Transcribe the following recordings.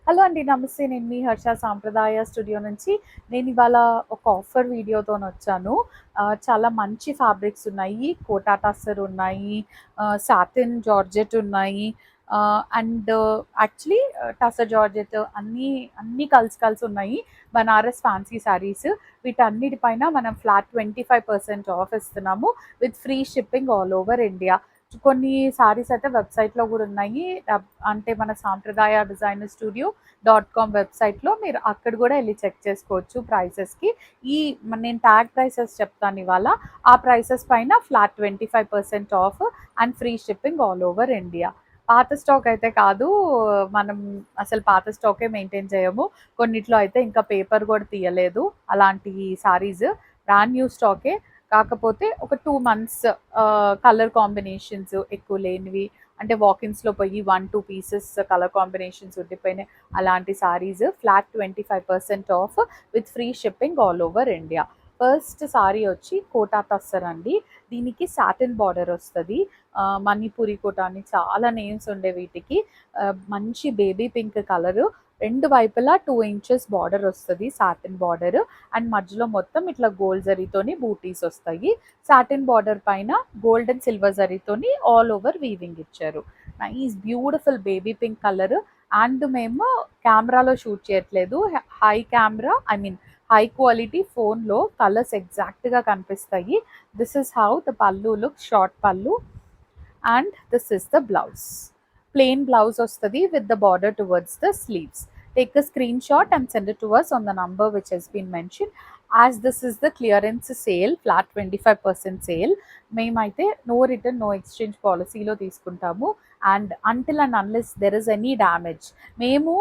Hello అండి. నమస్తే. నేను మీ హర్ష సాంప్రదాయ స్టూడియో నుంచి. నేను ఇవాళ ఒక ఆఫర్ వీడియోతోనొచ్చాను. చాలా మంచి ఫ్యాబ్రిక్స్ ఉన్నాయి. కోటా టస్సర్ ఉన్నాయి. సాటిన్ జార్జెట్ ఉన్నాయి. అండ్ యాక్చువల్లీ టస్సర్ జార్జెట్ అన్నీ కలిసి కలిసి ఉన్నాయి. బనారస్ ఫ్యాన్సీ శారీస్. వీటన్నిటిపైన మనం ఫ్లాట్ 25% ఆఫ్ ఇస్తున్నాము. With free shipping all over India. కొన్ని సారీస్ అయితే వెబ్సైట్లో కూడా ఉన్నాయి. అంటే మన సాంప్రదాయ డిజైనర్ స్టూడియో .com వెబ్సైట్లో మీరు అక్కడ కూడా వెళ్ళి చెక్ చేసుకోవచ్చు ప్రైసెస్కి. నేను ట్యాగ్ ప్రైసెస్ చెప్తాను ఇవాళ. ఆ ప్రైసెస్ పైన flat 25% off and free shipping all over India. పాత స్టాక్ అయితే కాదు, మనం అసలు పాత స్టాకే మెయింటైన్ చేయము. కొన్నిట్లో అయితే ఇంకా పేపర్ కూడా తీయలేదు. అలాంటి సారీస్ బ్రాండ్ న్యూ స్టాకే. కాకపోతే ఒక 2 మంత్స్ కలర్ కాంబినేషన్స్ ఎక్కువ లేనివి, అంటే వాకిన్స్లో పోయి 1-2 పీసెస్ కలర్ కాంబినేషన్స్ ఉండిపోయినాయి. అలాంటి saris flat 25% off with free shipping all over India. First sari వచ్చి కోటా టస్సర్ అండి. దీనికి సాటిన్ బార్డర్ వస్తుంది. మణిపూరి కోటా అని చాలా నేమ్స్ ఉండే వీటికి. మంచి బేబీ పింక్ కలరు. రెండు వైపులా 2 ఇంచెస్ బార్డర్ వస్తుంది, సాటిన్ బార్డర్. అండ్ మధ్యలో మొత్తం ఇట్లా గోల్డ్ జరీతోని బూటీస్ వస్తాయి. సాటిన్ బార్డర్ పైన గోల్డ్ అండ్ సిల్వర్ జరీతోని ఆల్ ఓవర్ వీవింగ్ ఇచ్చారు. Nice beautiful baby pink colour. And మేము కెమెరాలో షూట్ చేయట్లేదు. హై క్వాలిటీ ఫోన్లో కలర్స్ ఎగ్జాక్ట్గా కనిపిస్తాయి. దిస్ ఇస్ హౌ ద పల్లు look, short pallu. And this is the blouse. Plain blouse వస్తుంది with the border towards the sleeves. Take a screenshot and send it to us on the number which has been mentioned. As this is the clearance sale, flat 25% sale, మేమైతే no return no exchange పాలసీలో తీసుకుంటాము. And until and unless there is any damage, మేము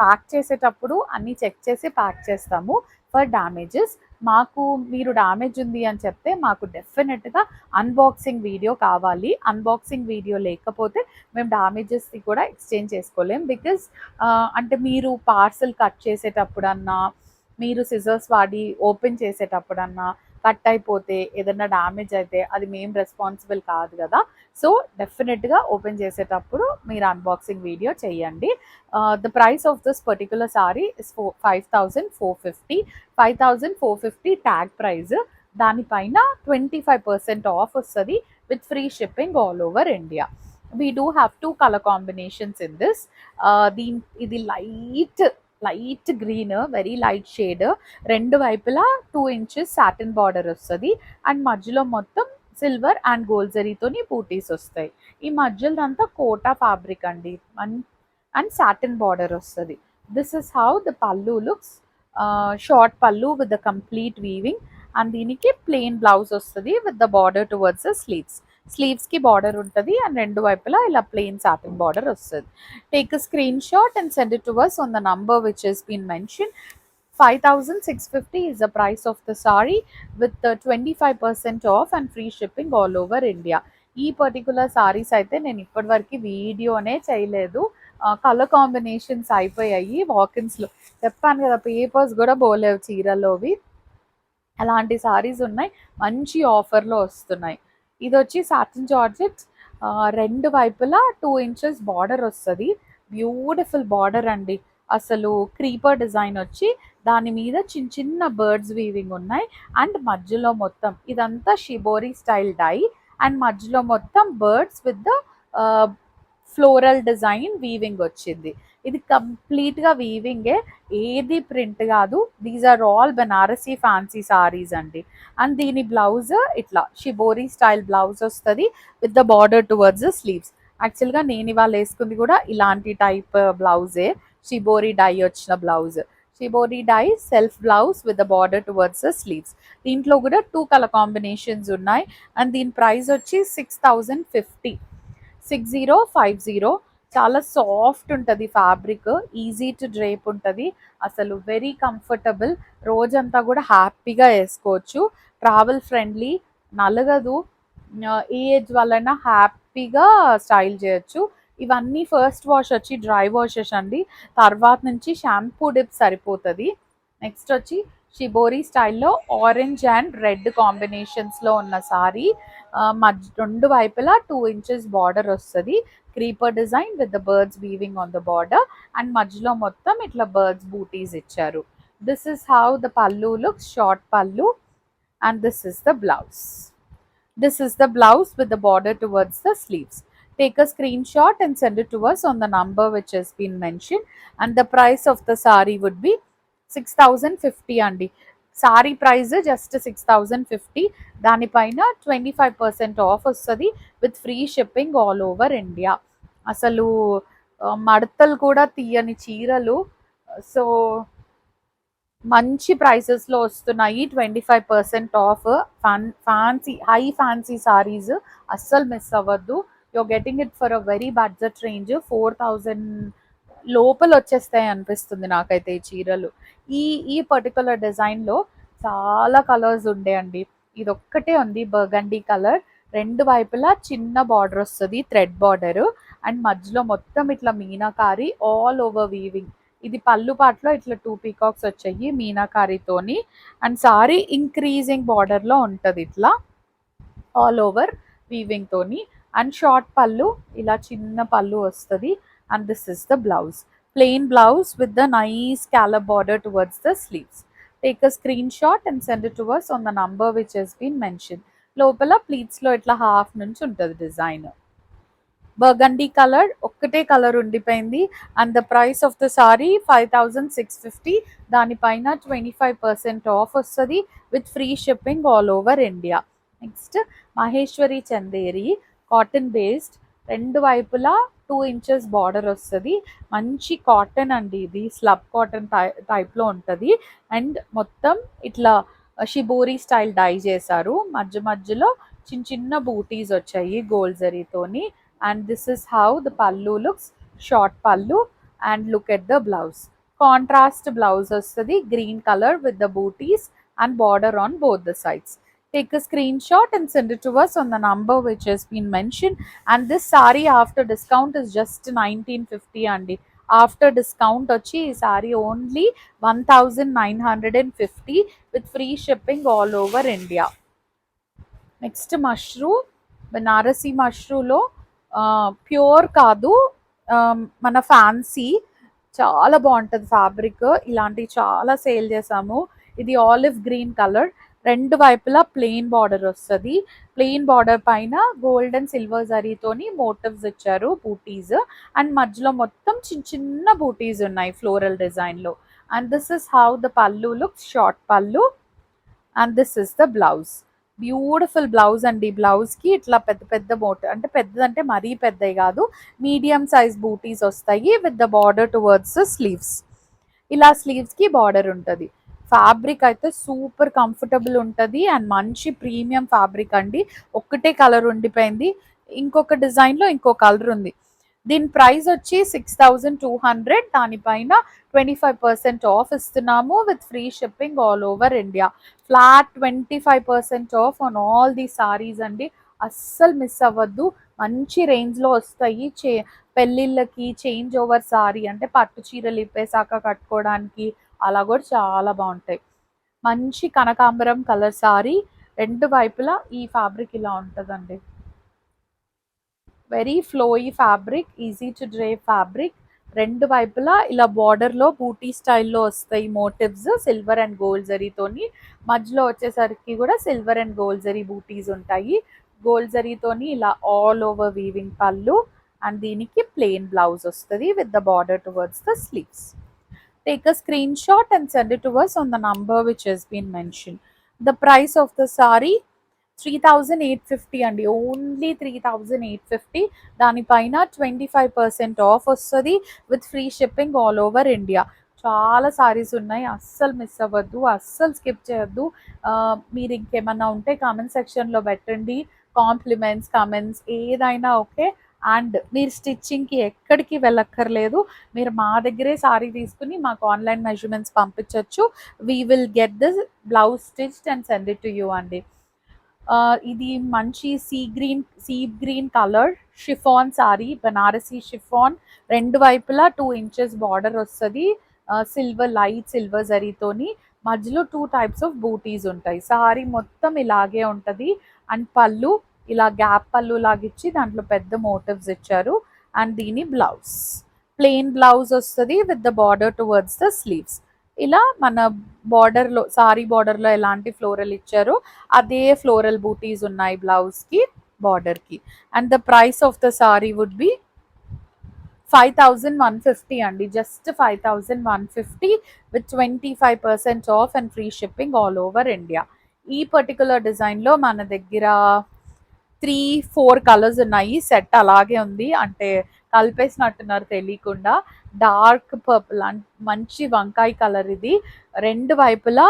pack చేసేటప్పుడు అన్నీ check చేసి pack చేస్తాము. For damages మాకు మీరు డ్యామేజ్ ఉంది అని చెప్తే మాకు డెఫినెట్గా అన్బాక్సింగ్ వీడియో కావాలి. అన్బాక్సింగ్ వీడియో లేకపోతే మేము డ్యామేజెస్ని కూడా ఎక్స్చేంజ్ చేసుకోలేం. బికాజ్ అంటే మీరు పార్సల్ కట్ చేసేటప్పుడన్నా, మీరు సిజర్స్ వాడి ఓపెన్ చేసేటప్పుడన్నా కట్ అయిపోతే, ఏదన్నా డ్యామేజ్ అయితే అది మేము రెస్పాన్సిబుల్ కాదు కదా. సో డెఫినెట్గా ఓపెన్ చేసేటప్పుడు మీరు అన్బాక్సింగ్ వీడియో చేయండి. The price of this particular sari is 5,450. 5,450 tag price. దానిపైన 25% ఆఫ్ వస్తుంది with free shipping all over India. We do have 2 colour combinations in this. ఇది light green, very light shade. రెండు వైపులా 2 ఇంచెస్ సాటిన్ బార్డర్ వస్తుంది. And మధ్యలో మొత్తం సిల్వర్ అండ్ గోల్డ్ జరీతోని బూటీస్ వస్తాయి. ఈ మధ్యలో అంతా కోటా ఫ్యాబ్రిక్ అండి. అండ్ సాటిన్ బార్డర్ వస్తుంది. This is how the pallu looks. Short pallu with the complete weaving. And దీనికి ప్లెయిన్ బ్లౌజ్ వస్తుంది with the border towards the స్లీవ్స్కి బార్డర్ ఉంటుంది. అండ్ రెండు వైపులా ఇలా ప్లెయిన్ సాటిన్ బార్డర్ వస్తుంది. Take a screenshot and send it to us on the number which has been mentioned. 5,650 is the price of the saree with the 25% off and free shipping all over India. ఈ particular saris అయితే నేను ఇప్పటివరకు వీడియోనే చేయలేదు. Colour combinations అయిపోయాయి వాకిన్స్లో. చెప్పాను కదా, papers కూడా పోలేవు చీరలోవి. అలాంటి సారీస్ ఉన్నాయి, మంచి ఆఫర్లో వస్తున్నాయి. ఇది వచ్చి సాటిన్ జార్జెట్. రెండు వైపులా 2 ఇంచెస్ బార్డర్ వస్తుంది. బ్యూటిఫుల్ బార్డర్ అండి. అసలు క్రీపర్ డిజైన్ వచ్చి దాని మీద చిన్న చిన్న బర్డ్స్ వీవింగ్ ఉన్నాయి. అండ్ మధ్యలో మొత్తం ఇదంతా షిబోరి స్టైల్ డై. అండ్ మధ్యలో మొత్తం birds with the floral design weaving వచ్చింది. ఇది కంప్లీట్గా వీవింగే, ఏది ప్రింట్ కాదు. These are all Banarasi fancy saris అండి. అండ్ దీని బ్లౌజ్ ఇట్లా షిబోరి స్టైల్ బ్లౌజ్ వస్తుంది with the border towards the sleeves. యాక్చువల్గా నేను ఇవాళ వేసుకుంది కూడా ఇలాంటి టైప్ బ్లౌజే, షిబోరి డై వచ్చిన blouse. Shibori dye self blouse with the border towards the sleeves. దీంట్లో కూడా 2 కలర్ కాంబినేషన్స్ ఉన్నాయి. అండ్ దీని ప్రైస్ వచ్చి 6,050. 6050. చాలా సాఫ్ట్ ఉంటుంది ఫ్యాబ్రిక్, ఈజీ టు డ్రేప్ ఉంటుంది. అసలు వెరీ కంఫర్టబుల్. రోజంతా కూడా హ్యాపీగా వేసుకోవచ్చు. ట్రావెల్ ఫ్రెండ్లీ, నలగదు. ఏ ఏజ్ వలన హ్యాపీగా స్టైల్ చేయొచ్చు. ఇవన్నీ ఫస్ట్ వాష్ వచ్చి డ్రై వాషెస్ అండి. తర్వాత నుంచి షాంపూ డిప్ సరిపోతుంది. నెక్స్ట్ వచ్చి షిబోరి స్టైల్లో ఆరెంజ్ అండ్ రెడ్ కాంబినేషన్స్లో ఉన్న సారీ. రెండు వైపులా 2 inches బార్డర్ వస్తుంది. Creeper design with the birds weaving on the border and మధ్యలో మొత్తం ఇట్లా బర్డ్స్ బూటీస్ ఇచ్చారు. This is how the pallu looks, short pallu, and this is the blouse. This is the blouse with the border towards the sleeves. Take a screenshot and send it to us on the number which has been mentioned, and the price of the saree would be 6050 andi. Saree price just 6050. దానిపైన 25% off వస్తుంది with free shipping all over India. అసలు మడతలు కూడా తీయని చీరలు. So మంచి ప్రైసెస్లో వస్తున్నాయి. 25% of. Fancy high fancy saris అస్సలు మిస్ అవ్వద్దు. You're getting it for a very budget range. 4000 లోపల వచ్చేస్తాయి అనిపిస్తుంది నాకైతే ఈ చీరలు. ఈ ఈ పర్టికులర్ డిజైన్లో చాలా కలర్స్ ఉండే అండి. ఇది ఒక్కటే ఉంది బర్గండీ కలర్. రెండు వైపులా చిన్న బార్డర్ వస్తుంది, థ్రెడ్ బార్డర్, అండ్ మధ్యలో మొత్తం ఇట్లా మీనాకారి ఆల్ ఓవర్ వీవింగ్. ఇది పళ్ళు పాటలో ఇట్లా 2 పీకాక్స్ వచ్చాయి మీనాకారితోని. అండ్ సారీ ఇంక్రీజింగ్ బార్డర్లో ఉంటుంది ఇట్లా ఆల్ ఓవర్ వీవింగ్ తోని. అండ్ షార్ట్ పళ్ళు, ఇలా చిన్న పళ్ళు వస్తుంది. And this is the blouse, plain blouse with the nice scallop border towards the sleeves. Take a screen shot and send it to us on the number which has been mentioned. లోపల ప్లీట్స్లో ఇట్లా half నుంచి ఉంటుంది design. Burgundy colour ఒక్కటే colour ఉండిపోయింది. And the price of the sorry 5650. దానిపైన 25% off వస్తుంది with free shipping all over India. Next Maheshwari Chanderi cotton based, రెండు వైపులా 2 inches బార్డర్ వస్తుంది. మంచి కాటన్ అండి, ఇది స్లబ్ కాటన్ టైప్లో ఉంటుంది. అండ్ మొత్తం ఇట్లా షిబోరి స్టైల్ డై చేశారు. మధ్య మధ్యలో చిన్న చిన్న బూటీస్ వచ్చాయి gold జరీతోని. And this is how the pallu looks, short pallu. And look at the blouse, contrast blouse vastadi, green color with the booties and border on both the sides. Take a screenshot and send it to us on the number which has been mentioned. And this saree after discount is just 1950 andi. After discount వచ్చి ఈ sari only 1950 with free shipping all over India. Next mashru, Banarasi మష్రూలో pure కాదు, మన fancy, చాలా బాగుంటుంది fabric. ఇలాంటివి చాలా sale చేసాము. ఇది ఆలివ్ గ్రీన్ కలర్, రెండు వైపులా ప్లెయిన్ బార్డర్ వస్తుంది. ప్లెయిన్ బార్డర్ పైన గోల్డ్ అండ్ సిల్వర్ జరీతోని మోటివ్స్ ఇచ్చారు, బూటీస్. అండ్ మధ్యలో మొత్తం చిన్న చిన్న బూటీస్ ఉన్నాయి ఫ్లోరల్ డిజైన్లో. And this is how the pallu looks, short pallu. And this is the blouse, beautiful blouse అండి. బ్లౌజ్కి ఇట్లా పెద్ద పెద్ద అంటే పెద్దదంటే మరీ పెద్దవి కాదు, మీడియం సైజ్ బూటీస్ వస్తాయి with the border towards sleeves. ఇలా స్లీవ్స్కి బార్డర్ ఉంటుంది. ఫ్యాబ్రిక్ అయితే సూపర్ కంఫర్టబుల్ ఉంటుంది అండ్ మంచి ప్రీమియం ఫ్యాబ్రిక్ అండి. ఒక్కటే కలర్ ఉండిపోయింది, ఇంకొక డిజైన్లో ఇంకో కలర్ ఉంది. దీని ప్రైస్ వచ్చి 6200. దానిపైన 25% ఆఫ్ ఇస్తున్నాము with free shipping all over India. Flat 25% of on all the saris అండి. అస్సలు మిస్ అవ్వద్దు, మంచి రేంజ్లో వస్తాయి. పెళ్ళిళ్ళకి చేంజ్ ఓవర్ సారీ అంటే పట్టు చీరలు ఇప్పేసాక కట్టుకోవడానికి అలా కూడా చాలా బాగుంటాయి. మంచి కనకాంబరం కలర్ సారీ, రెండు వైపులా ఈ ఫ్యాబ్రిక్ ఇలా ఉంటుందండి. Very flowy fabric, easy to drive fabric. రెండు వైపులా ఇలా బార్డర్లో బూటీ స్టైల్లో వస్తాయి మోటివ్స్, సిల్వర్ అండ్ గోల్డ్ జరీతోని. మధ్యలో వచ్చేసరికి కూడా సిల్వర్ అండ్ గోల్డ్ జరీ బూటీస్ ఉంటాయి. గోల్డ్ జరీతోని ఇలా ఆల్ ఓవర్ వీవింగ్ పళ్ళు. అండ్ దీనికి ప్లెయిన్ బ్లౌజ్ వస్తుంది with the border towards the sleeves. Take a screenshot and send it to us on the number which has been mentioned. The price of the saree 3850 అండి, only 3850. దానిపైన 25% off వస్తుంది with free shipping all over India. చాలా సారీస్ ఉన్నాయి, అస్సలు miss అవ్వద్దు, అస్సలు skip చేయొద్దు. మీరు ఇంకేమన్నా ఉంటే కామెంట్ సెక్షన్లో పెట్టండి, కాంప్లిమెంట్స్, కామెంట్స్ ఏదైనా ఓకే. అండ్ మీరు స్టిచ్చింగ్కి ఎక్కడికి వెళ్ళక్కర్లేదు, మీరు మా దగ్గరే సారీ తీసుకుని మాకు ఆన్లైన్ మెజర్మెంట్స్ పంపించవచ్చు. We will get the blouse stitched and send it to you అండి. ఇది మంచి sea green colour chiffon sorry, Banarasi chiffon. రెండు వైపులా 2 inches బార్డర్ వస్తుంది. సిల్వర్ లైట్ సిల్వర్ జరీతోని మధ్యలో 2 టైప్స్ ఆఫ్ బూటీస్ ఉంటాయి. సారీ మొత్తం ఇలాగే ఉంటది. అండ్ పళ్ళు ఇలా గ్యాప్ పళ్ళు లాగిచ్చి దాంట్లో పెద్ద మోటివ్స్ ఇచ్చారు. అండ్ దీని బ్లౌజ్ ప్లెయిన్ బ్లౌజ్ వస్తది with the border towards the sleeves. ఇలా మన బార్డర్‌లో సారీ బార్డర్‌లో ఎలాంటి ఫ్లోరల్ ఇచ్చారో అదే ఫ్లోరల్ బూటీస్ ఉన్నాయి బ్లౌజ్‌కి, బార్డర్‌కి. And the price of the sari would be 5150 అండి. Just 5150 with 25% off and free shipping all over India. ఈ పర్టిక్యులర్ డిజైన్‌లో మన దగ్గర 3-4 కలర్స్ ఉన్నాయి. సెట్ అలాగే ఉంది. అంటే కలిపేసినట్టున్నారు తెలియకుండా. డార్క్ పర్పుల్ మంచి వంకాయ కలర్ ఇది. 2 వైపులా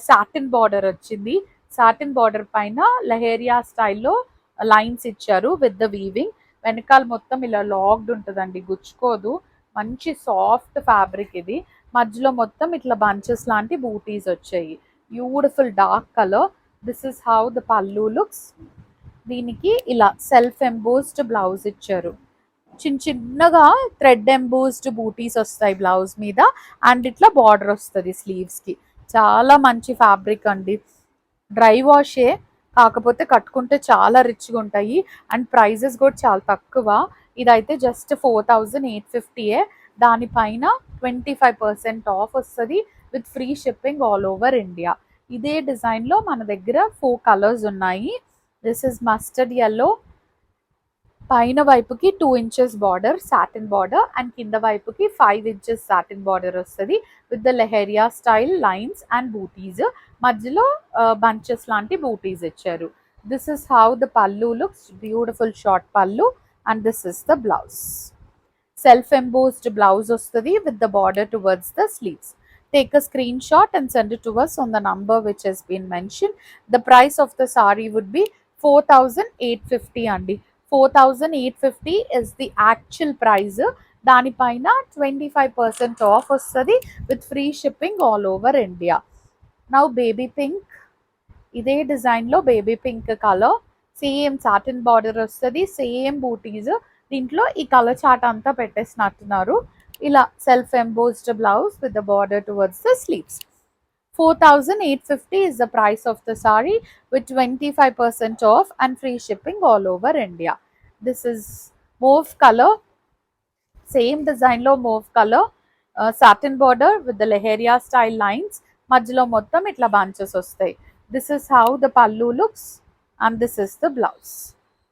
సాటిన్ బార్డర్ వచ్చింది. సాటిన్ బార్డర్ పైన లహేరియా స్టైల్‌లో లైన్స్ ఇచ్చారు విత్ ద వీవింగ్. వెనకాల మొత్తం ఇలా లాక్డ్ ఉంటదండి, గుచ్చుకోదు. మంచి సాఫ్ట్ ఫ్యాబ్రిక్ ఇది. మధ్యలో మొత్తం ఇట్లా బంచెస్ లాంటి బూటీస్ వచ్చాయి. Beautiful dark colour. This is how the pallu looks. దీనికి ఇలా సెల్ఫ్ ఎంబోస్డ్ బ్లౌజ్ ఇచ్చారు. చిన్నగా థ్రెడ్ ఎంబోస్డ్ బూటీస్ వస్తాయి బ్లౌజ్ మీద. అండ్ ఇట్లా బార్డర్ వస్తుంది స్లీవ్స్కి. చాలా మంచి ఫ్యాబ్రిక్ అండి. డ్రై వాషే, కాకపోతే కట్టుకుంటే చాలా రిచ్గా ఉంటాయి. అండ్ ప్రైజెస్ కూడా చాలా తక్కువ. ఇదైతే జస్ట్ 4850. దానిపైన 25% ఆఫ్ వస్తుంది with free shipping all over India. ఇదే డిజైన్లో మన దగ్గర 4 కలర్స్ ఉన్నాయి. This is mustard yellow. పైన వైపుకి 2 inches border satin border and కింద వైపుకి 5 ఇంచెస్ సాటిన్ బార్డర్ వస్తుంది with the leheriya style lines and బూటీస్. మధ్యలో బంచెస్ లాంటి బూటీస్ ఇచ్చారు. This is how the pallu looks. Beautiful short pallu. And this is the blouse. Self embossed blouse వస్తుంది with the border towards the sleeves. Take a screenshot and send it to us on the number which has been mentioned. The price of the saree would be 4850 అండి. 4850 is the actual price. దానిపైన 25% off వస్తుంది with free shipping all over India. Now baby pink. ఇదే డిజైన్లో baby pink colour. Same satin border వస్తుంది, same బూటీస్. దీంట్లో ఈ colour chart అంతా పెట్టేసినట్టున్నారు. ఇలా self embossed blouse with the border towards the sleeves. 4850 is the price of the saree with 25% off and free shipping all over India. This is mauve color. Same design lo mauve color. Satin border with the leheria style lines. Majlo mottam itla bunches vastayi. This is how the pallu looks and this is the blouse.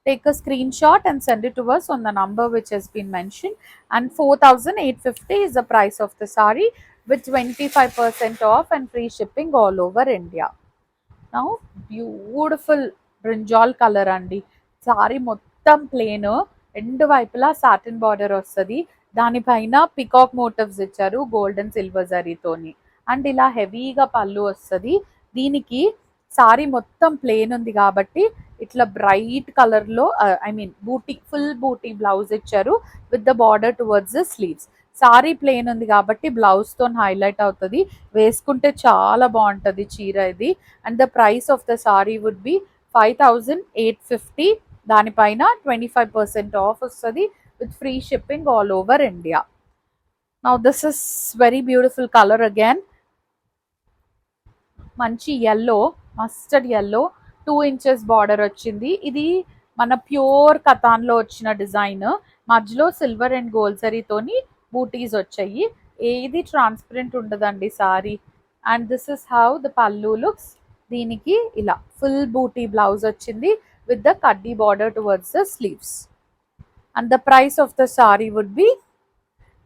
Take a screenshot and send it to us on the number which has been mentioned. And 4850 is the price of the saree with 25% off and free shipping all over India. Now beautiful brinjal color andi. Saree మొత్తం plane, రెండు వైపులా satin border వస్తుంది. దానిపైన peacock motifs ఇచ్చారు golden silver జరీతోని. And ఇలా హెవీగా పళ్ళు వస్తుంది. దీనికి సారీ మొత్తం ప్లేన్ ఉంది కాబట్టి ఇట్లా బ్రైట్ కలర్లో బూటీ ఫుల్ బూటీ బ్లౌజ్ ఇచ్చారు with the border towards the sleeves. Sari plain ఉంది కాబట్టి బ్లౌజ్తో హైలైట్ అవుతుంది. వేసుకుంటే చాలా బాగుంటుంది చీర ఇది. And the price of the sari would be 5850. దానిపైన 25% ఆఫ్ వస్తుంది with free shipping all over India. Now this is very beautiful colour again. మంచి yellow, mustard yellow. 2 inches border వచ్చింది. ఇది మన ప్యూర్ కతాన్లో వచ్చిన డిజైన్. మధ్యలో సిల్వర్ అండ్ గోల్డ్ జరీతోని బూటీస్ వచ్చాయి. ఏది ట్రాన్స్పరెంట్ ఉండదండి sari. And this is how the pallu looks. దీనికి ఇలా ఫుల్ బూటీ బ్లౌజ్ వచ్చింది with the kaddi border towards the sleeves. And the price of the saree would be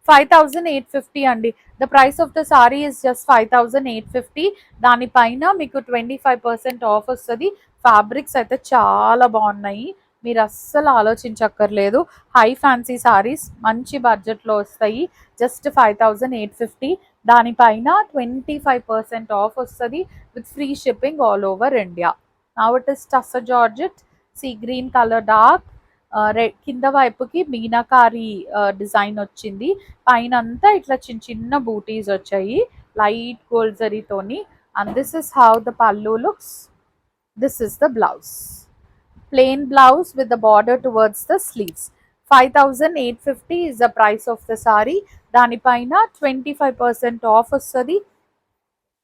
5850 andi. The price of the saree is just 5850. దానిపైన మీకు 25% off వస్తుంది. Fabrics అయితే చాలా బాగున్నాయి, మీరు అస్సలు ఆలోచించక్కర్లేదు. హై ఫ్యాన్సీ సారీస్ మంచి బడ్జెట్లో వస్తాయి. జస్ట్ 5850. దానిపైన 25% ఆఫ్ వస్తుంది with free shipping all over India. Now it is tussar georgette, sea green colour dark. కింద వైపుకి మీనాకారి డిజైన్ వచ్చింది. పైన అంతా ఇట్లా చిన్న చిన్న బూటీస్ వచ్చాయి లైట్ గోల్డ్ జరీతోని. And this is how the pallu looks. This is the blouse. Plain blouse with the border towards the sleeves. 5850 is the price of the saree. దానిపైన 25% ఆఫ్ వస్తుంది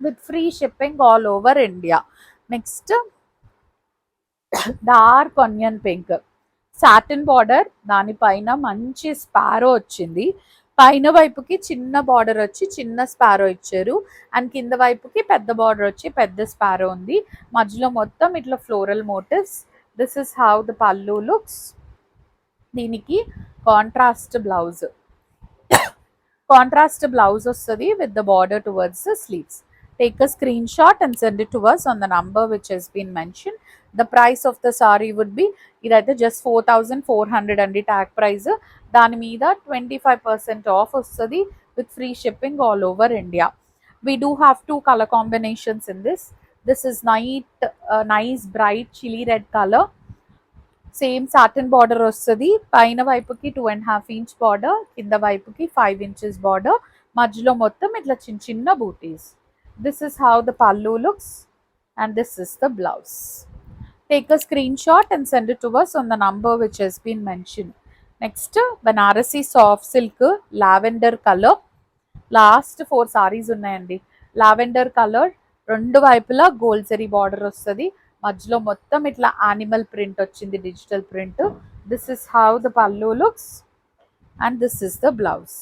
with free shipping all over India. Next dark onion pink satin border, దానిపైన మంచి sparrow వచ్చింది. పైన వైపుకి చిన్న border వచ్చి చిన్న స్పారో ఇచ్చారు, అండ్ కింద వైపుకి పెద్ద బార్డర్ వచ్చి పెద్ద స్పారో ఉంది. మధ్యలో మొత్తం ఇట్లా floral motifs. This is how the pallu looks. దీనికి కాంట్రాస్ట్ బ్లౌజ్, కాంట్రాస్ట్ బ్లౌజ్ వస్తుంది with the border towards the sleeves. Take a screenshot and send it to us on the number which has been mentioned. The price of the saree would be ఇదైతే just 4400 అండి tag price. దాని మీద 25% off వస్తుంది with free shipping all over India. We do have two color combinations in this. This is nice bright chili red color. Same satin border వస్తుంది. పైన వైపుకి 2.5 inch border, కింద వైపుకి 5 inches బార్డర్, మధ్యలో మొత్తం ఇట్లా చిన్న చిన్న బూటీస్. This is how the pallu looks and this is the blouse. Take a screenshot and send it to us on the number which has been mentioned. Next, Banarasi soft silk lavender color. Last 4 sarees ఉన్నాయండి. Lavender colour, రెండు వైపులా gold zari border వస్తుంది, మధ్యలో మొత్తం ఇట్లా animal print వచ్చింది, digital print. This is how the pallu looks and this is the blouse.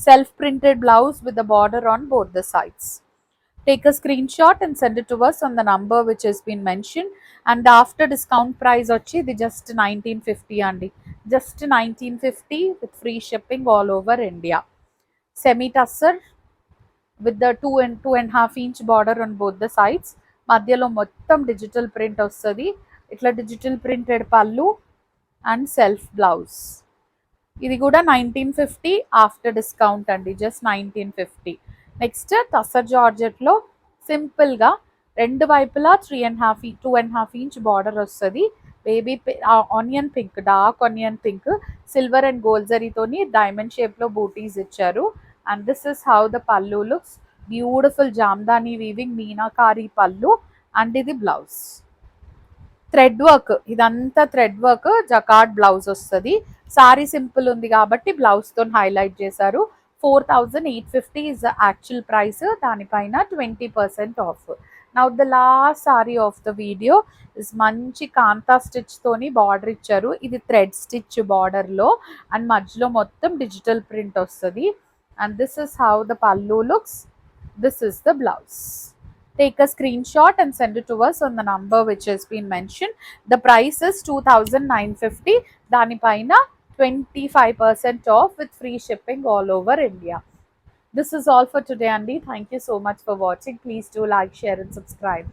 Self printed blouse with the border on both the sides. Take a screenshot and send it to us on the number which has been mentioned. And after discount price వచ్చి ఇది just 1950 అండి, just 1950 with free shipping all over India. Semi tussar with the 2.5 inch border on both the sides. మధ్యలో మొత్తం digital print వస్తుంది, ఇట్లా digital printed pallu and self blouse. ఇది కూడా 1950 after discount అండి, జస్ట్ 1950. నెక్స్ట్ టసర్ జార్జెట్లో సింపుల్గా రెండు వైపులా 2.5 inch బార్డర్ వస్తుంది. Baby onion pink, dark onion pink, silver and gold జరీతోని డైమండ్ షేప్లో బూటీస్ ఇచ్చారు. And this is how the pallu looks. Beautiful jamdani weaving meenakari pallu అండ్ ఇది బ్లౌజ్. థ్రెడ్ వర్క్, ఇదంతా థ్రెడ్ వర్క్, జకార్డ్ బ్లౌజ్ వస్తుంది. సారీ సింపుల్ ఉంది కాబట్టి బ్లౌజ్తో హైలైట్ చేశారు. 4850 is the actual price. దానిపైన 20% of. Now the last sorry of the video is మంచి కాంతా స్టిచ్ తోని బార్డర్ ఇచ్చారు. ఇది థ్రెడ్ స్టిచ్ బార్డర్లో అండ్ మధ్యలో మొత్తం డిజిటల్ ప్రింట్ వస్తుంది. And this is how the pallu looks. This is the blouse. Take a screenshot and send it to us on the number which has been mentioned. The price is 2950. దానిపైన 25% off with free shipping all over India. This is all for today, Andy. Thank you so much for watching. Please do like, share and subscribe.